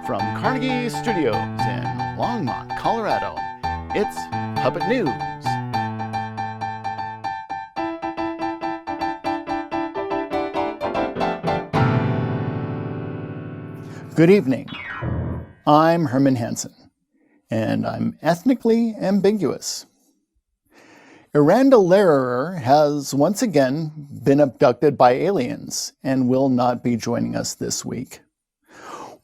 From Carnegie Studios in Longmont, Colorado, it's Puppet News. Good evening. I'm Herman Hansen, and I'm ethnically ambiguous. Iranda Lehrer has once again been abducted by aliens and will not be joining us this week.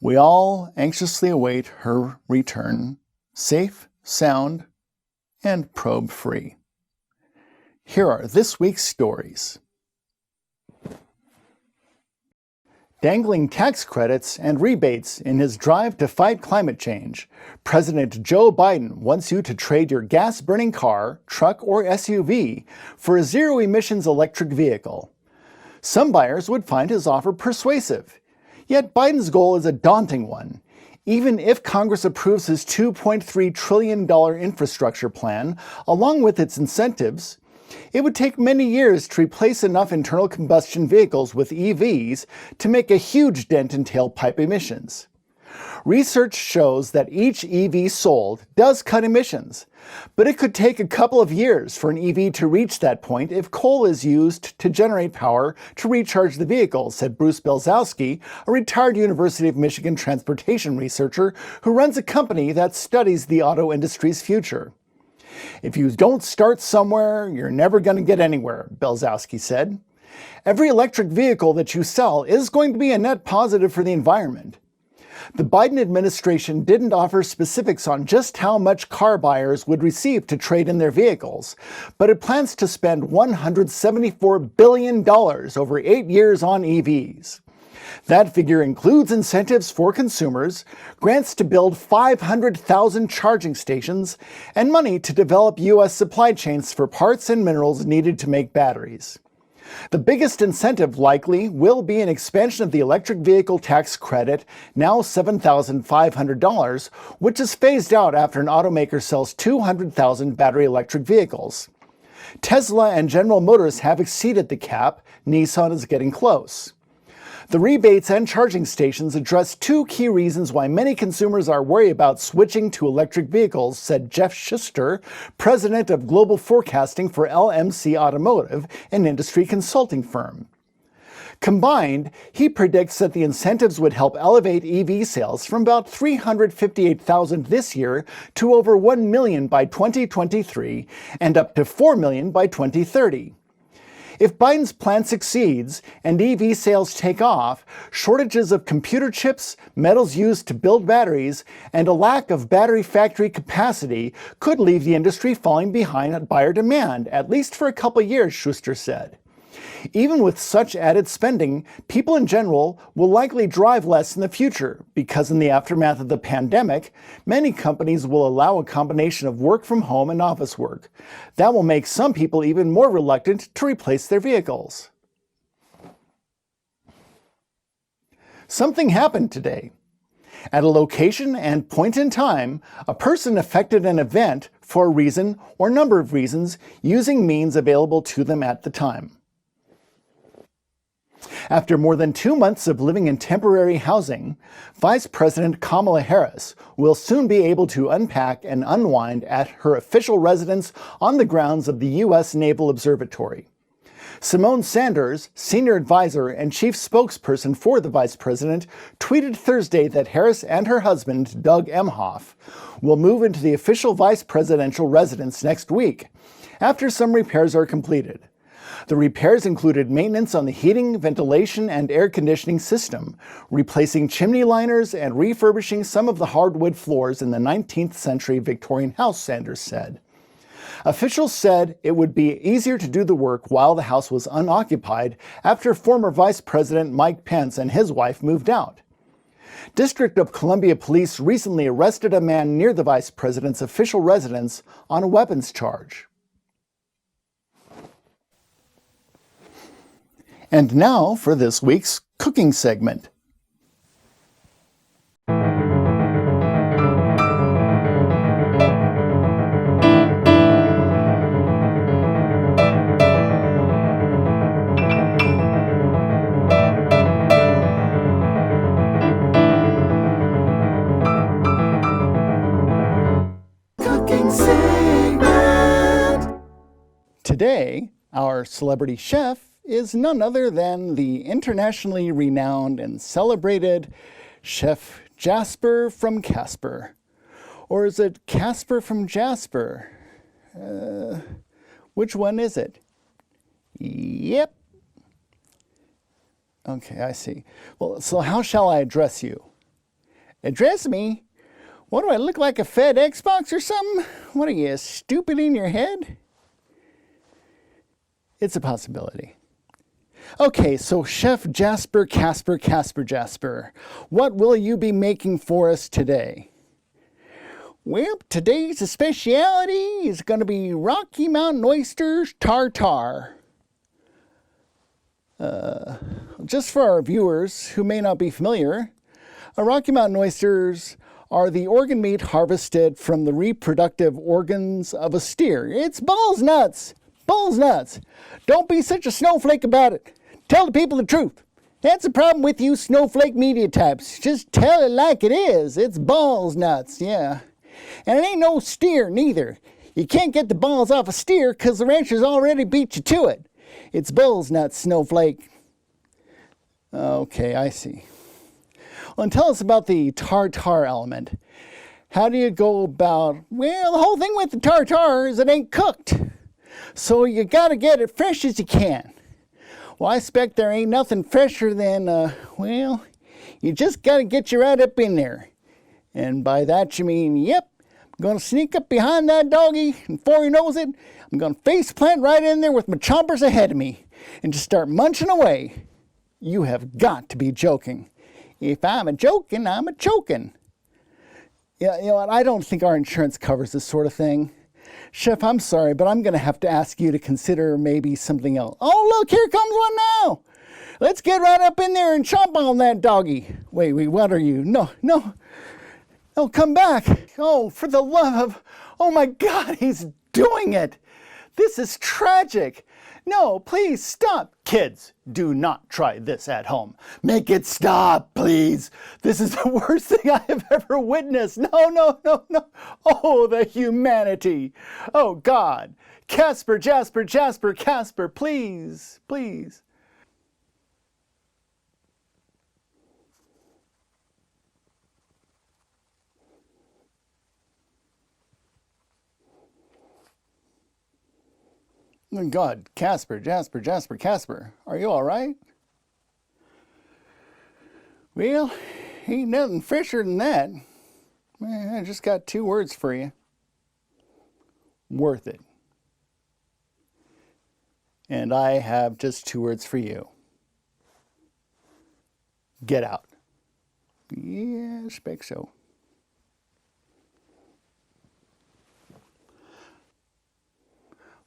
We all anxiously await her return, safe, sound, and probe-free. Here are this week's stories. Dangling tax credits and rebates in his drive to fight climate change, President Joe Biden wants you to trade your gas-burning car, truck, or SUV for a zero-emissions electric vehicle. Some buyers would find his offer persuasive, yet Biden's goal is a daunting one. Even if Congress approves his $2.3 trillion infrastructure plan, along with its incentives, it would take many years to replace enough internal combustion vehicles with EVs to make a huge dent in tailpipe emissions. Research shows that each EV sold does cut emissions, but it could take a couple of years for an EV to reach that point if coal is used to generate power to recharge the vehicle, said Bruce Belzowski, a retired University of Michigan transportation researcher who runs a company that studies the auto industry's future. If you don't start somewhere, you're never going to get anywhere, Belzowski said. Every electric vehicle that you sell is going to be a net positive for the environment. The Biden administration didn't offer specifics on just how much car buyers would receive to trade in their vehicles, but it plans to spend $174 billion over 8 years on EVs. That figure includes incentives for consumers, grants to build 500,000 charging stations, and money to develop U.S. supply chains for parts and minerals needed to make batteries. The biggest incentive likely will be an expansion of the electric vehicle tax credit, now $7,500, which is phased out after an automaker sells 200,000 battery electric vehicles. Tesla and General Motors have exceeded the cap. Nissan is getting close. The rebates and charging stations address two key reasons why many consumers are worried about switching to electric vehicles, said Jeff Schuster, president of global forecasting for LMC Automotive, an industry consulting firm. Combined, he predicts that the incentives would help elevate EV sales from about 358,000 this year to over 1 million by 2023 and up to 4 million by 2030. If Biden's plan succeeds and EV sales take off, shortages of computer chips, metals used to build batteries, and a lack of battery factory capacity could leave the industry falling behind on buyer demand, at least for a couple years, Schuster said. Even with such added spending, people in general will likely drive less in the future because in the aftermath of the pandemic, many companies will allow a combination of work from home and office work. That will make some people even more reluctant to replace their vehicles. Something happened today. At a location and point in time, a person affected an event for a reason or number of reasons using means available to them at the time. After more than 2 months of living in temporary housing, Vice President Kamala Harris will soon be able to unpack and unwind at her official residence on the grounds of the U.S. Naval Observatory. Simone Sanders, senior advisor and chief spokesperson for the vice president, tweeted Thursday that Harris and her husband, Doug Emhoff, will move into the official vice presidential residence next week, after some repairs are completed. The repairs included maintenance on the heating, ventilation, and air conditioning system, replacing chimney liners and refurbishing some of the hardwood floors in the 19th century Victorian house, Sanders said. Officials said it would be easier to do the work while the house was unoccupied after former Vice President Mike Pence and his wife moved out. District of Columbia Police recently arrested a man near the vice president's official residence on a weapons charge. And now for this week's cooking segment. Our celebrity chef is none other than the internationally renowned and celebrated Chef Jasper from Casper. Or is it Casper from Jasper? Which one is it? Yep. Okay, I see. Well, so how shall I address you? Address me? What do I look like, a fed Xbox or something? What are you, stupid in your head? It's a possibility. Okay, so Chef Jasper, Jasper, what will you be making for us today? Well, today's speciality is going to be Rocky Mountain oysters tartare. Just for our viewers who may not be familiar, Rocky Mountain oysters are the organ meat harvested from the reproductive organs of a steer. It's balls nuts! Balls nuts! Don't be such a snowflake about it. Tell the people the truth. That's the problem with you snowflake media types. Just tell it like it is. It's balls nuts, yeah. And it ain't no steer neither. You can't get the balls off a steer because the ranchers already beat you to it. It's balls nuts, snowflake. Okay, I see. Well, and tell us about the tartare element. How do you go about, well, the whole thing with the tartare is it ain't cooked. So you gotta get it fresh as you can. Well, I expect there ain't nothing fresher than, well, you just gotta get you right up in there. And by that you mean, yep, I'm gonna sneak up behind that doggy, and before he knows it, I'm gonna face plant right in there with my chompers ahead of me and just start munching away. You have got to be joking. If I'm a joking, I'm a choking. Yeah, you know what, I don't think our insurance covers this sort of thing. Chef, I'm sorry, but I'm going to have to ask you to consider maybe something else. Oh, look, here comes one now. Let's get right up in there and chomp on that doggy. Wait, what are you? No, come back. Oh, for the love of, oh my God, he's doing it. This is tragic. No, please stop. Kids, do not try this at home. Make it stop, please. This is the worst thing I have ever witnessed. No. Oh, the humanity. Oh, God. Casper, please. Oh, God, Casper, are you all right? Well, ain't nothing fresher than that. I just got 2 words for you. Worth it. And I have just 2 words for you. Get out. Yeah, I expect so.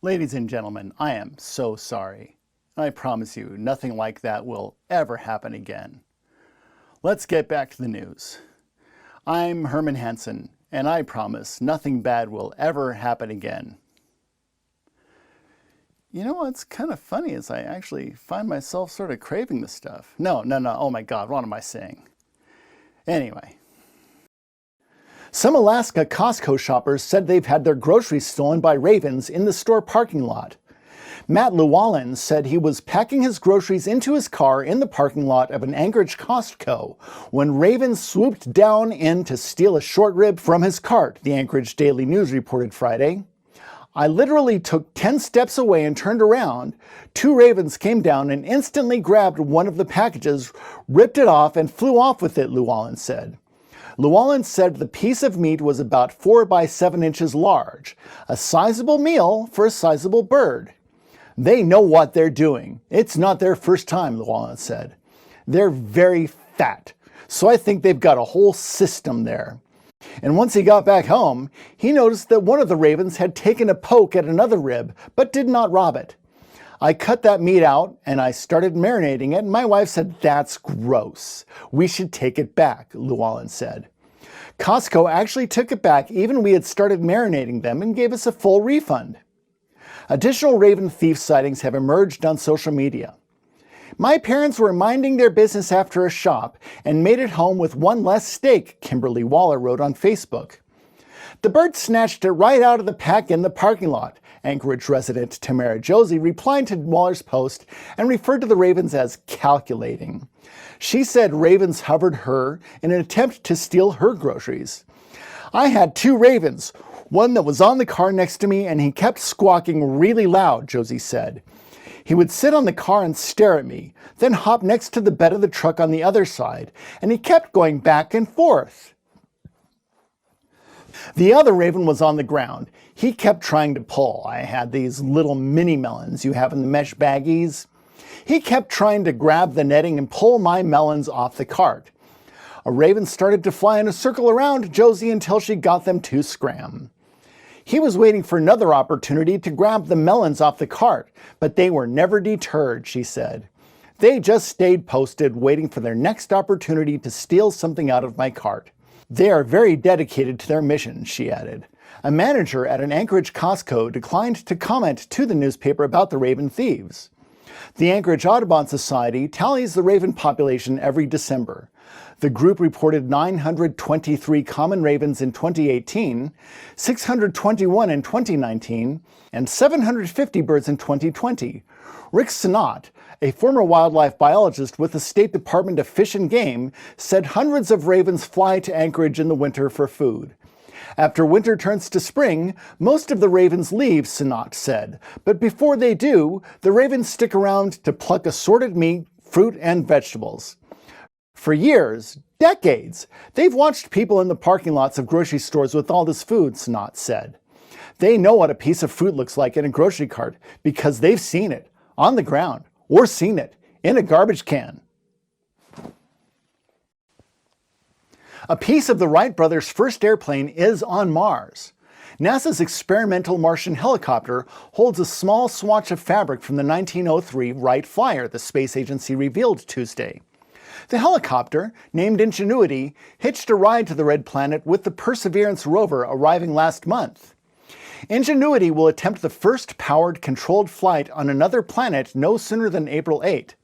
Ladies and gentlemen, I am so sorry. I promise you, nothing like that will ever happen again. Let's get back to the news. I'm Herman Hansen, and I promise nothing bad will ever happen again. You know what's kind of funny is I actually find myself sort of craving this stuff. No, oh my God, what am I saying? Anyway. Some Alaska Costco shoppers said they've had their groceries stolen by ravens in the store parking lot. Matt Llewellyn said he was packing his groceries into his car in the parking lot of an Anchorage Costco when ravens swooped down in to steal a short rib from his cart, the Anchorage Daily News reported Friday. I literally took 10 steps away and turned around. 2 ravens came down and instantly grabbed one of the packages, ripped it off, and flew off with it, Llewellyn said. Llewellyn said the piece of meat was about 4 by 7 inches large, a sizable meal for a sizable bird. They know what they're doing. It's not their first time, Llewellyn said. They're very fat, so I think they've got a whole system there. And once he got back home, he noticed that one of the ravens had taken a poke at another rib, but did not rob it. I cut that meat out and I started marinating it, and my wife said, "That's gross. We should take it back," Llewellyn said. Costco actually took it back even when we had started marinating them and gave us a full refund. Additional raven thief sightings have emerged on social media. My parents were minding their business after a shop and made it home with one less steak, Kimberly Waller wrote on Facebook. The bird snatched it right out of the pack in the parking lot Anchorage resident Tamara Josie replied to Mueller's post and referred to the ravens as calculating. She said ravens hovered her in an attempt to steal her groceries. "I had 2 ravens, one that was on the car next to me, and he kept squawking really loud," Josie said. "He would sit on the car and stare at me, then hop next to the bed of the truck on the other side, and he kept going back and forth." The other raven was on the ground. He kept trying to pull. I had these little mini melons you have in the mesh baggies. He kept trying to grab the netting and pull my melons off the cart. A raven started to fly in a circle around Josie until she got them to scram. He was waiting for another opportunity to grab the melons off the cart, but they were never deterred, she said. They just stayed posted, waiting for their next opportunity to steal something out of my cart. They are very dedicated to their mission, she added. A manager at an Anchorage Costco declined to comment to the newspaper about the raven thieves. The Anchorage Audubon Society tallies the raven population every December. The group reported 923 common ravens in 2018, 621 in 2019, and 750 birds in 2020. Rick Sinnott, a former wildlife biologist with the State Department of Fish and Game, said hundreds of ravens fly to Anchorage in the winter for food. After winter turns to spring, most of the ravens leave, Sinnott said. But before they do, the ravens stick around to pluck assorted meat, fruit, and vegetables. For years, decades, they've watched people in the parking lots of grocery stores with all this food, Sinnott said. They know what a piece of fruit looks like in a grocery cart because they've seen it on the ground or seen it in a garbage can. A piece of the Wright brothers' first airplane is on Mars. NASA's experimental Martian helicopter holds a small swatch of fabric from the 1903 Wright Flyer, the space agency revealed Tuesday. The helicopter, named Ingenuity, hitched a ride to the Red Planet with the Perseverance rover arriving last month. Ingenuity will attempt the first powered, controlled flight on another planet no sooner than April 8.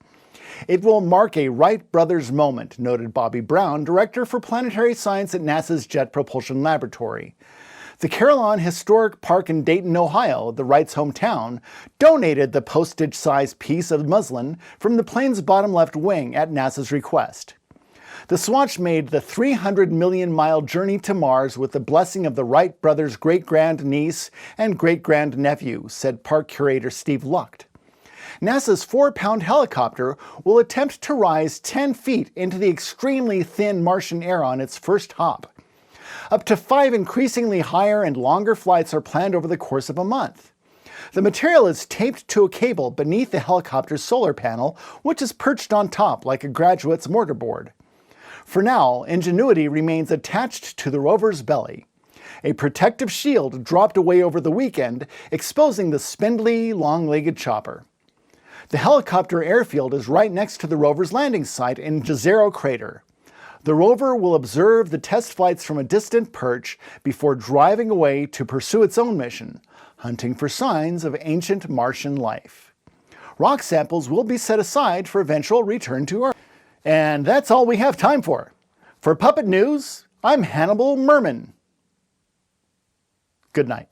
It will mark a Wright brothers moment, noted Bobby Brown, director for planetary science at NASA's Jet Propulsion Laboratory. The Carillon Historic Park in Dayton, Ohio, the Wrights' hometown, donated the postage-sized piece of muslin from the plane's bottom left wing at NASA's request. The swatch made the 300 million-mile journey to Mars with the blessing of the Wright brothers' great-grand-niece and great-grand-nephew, said park curator Steve Lucht. NASA's 4-pound helicopter will attempt to rise 10 feet into the extremely thin Martian air on its first hop. Up to 5 increasingly higher and longer flights are planned over the course of a month. The material is taped to a cable beneath the helicopter's solar panel, which is perched on top like a graduate's mortarboard. For now, Ingenuity remains attached to the rover's belly. A protective shield dropped away over the weekend, exposing the spindly, long-legged chopper. The helicopter airfield is right next to the rover's landing site in Jezero Crater. The rover will observe the test flights from a distant perch before driving away to pursue its own mission, hunting for signs of ancient Martian life. Rock samples will be set aside for eventual return to Earth. And that's all we have time for. For Puppet News, I'm Hannibal Merman. Good night.